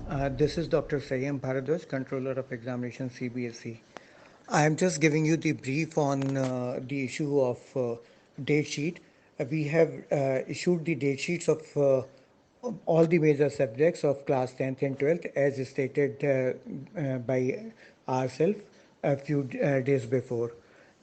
This is Dr. Sayyam Bharadwaj, Controller of Examination CBSE. I am just giving you the brief on the issue of date sheet. We have issued the date sheets of all the major subjects of class 10th and 12th as stated by ourselves a few days before.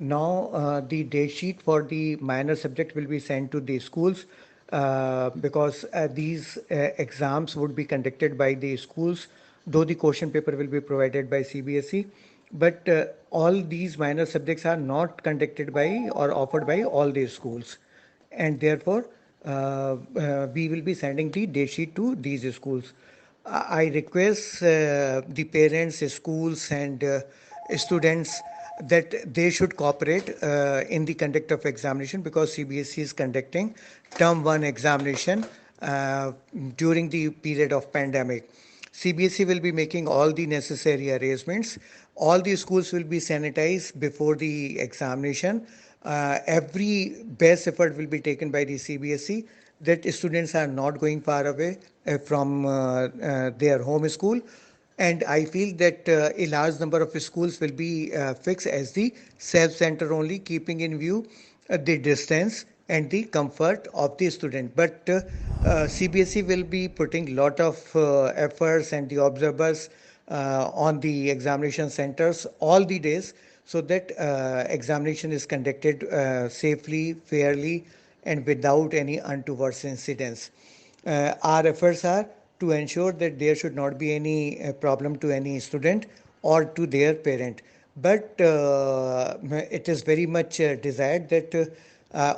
Now, the date sheet for the minor subject will be sent to the schools because these exams would be conducted by the schools, though the question paper will be provided by CBSE. But all these minor subjects are not conducted by or offered by all these schools, and therefore we will be sending the date sheet to these schools. I request the parents, schools, and students that they should cooperate in the conduct of examination because CBSE is conducting term 1 examination uh, during the period of pandemic. CBSE will be making all the necessary arrangements. All the schools will be sanitized before the examination. Every best effort will be taken by the CBSE that students are not going far away from their home school. And I feel that a large number of schools will be fixed as the self-center only, keeping in view the distance and the comfort of the student. But CBSE will be putting lot of efforts and the observers on the examination centers all the days so that examination is conducted safely, fairly, and without any untoward incidents. Our efforts are to ensure that there should not be any problem to any student or to their parent. But it is very much desired that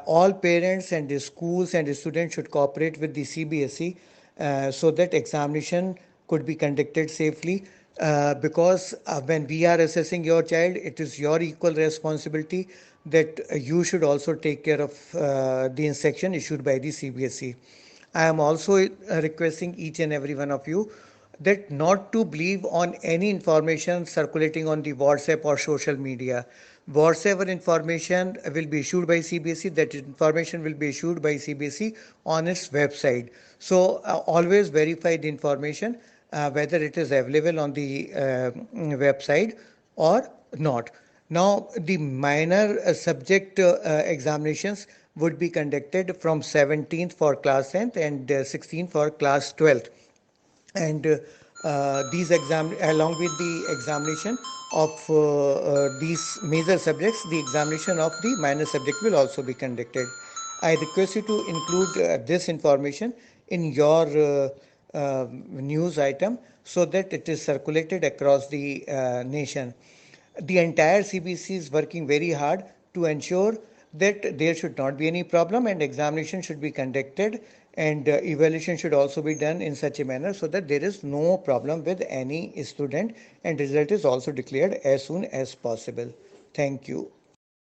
all parents and the schools and the students should cooperate with the CBSE so that examination could be conducted safely. Because when we are assessing your child, it is your equal responsibility that you should also take care of the instruction issued by the CBSE. I am also requesting each and every one of you that not to believe on any information circulating on the WhatsApp or social media. Whatever information will be issued by CBSE, that information will be issued by CBSE on its website. So always verify the information whether it is available on the website or not. Now, the minor subject examinations would be conducted from 17th for class 10th and 16th for class 12th. And these exam along with the examination of these major subjects, the examination of the minor subject will also be conducted. I request you to include this information in your news item so that it is circulated across the nation. The entire CBC is working very hard to ensure that there should not be any problem and examination should be conducted and evaluation should also be done in such a manner so that there is no problem with any student and result is also declared as soon as possible. Thank you.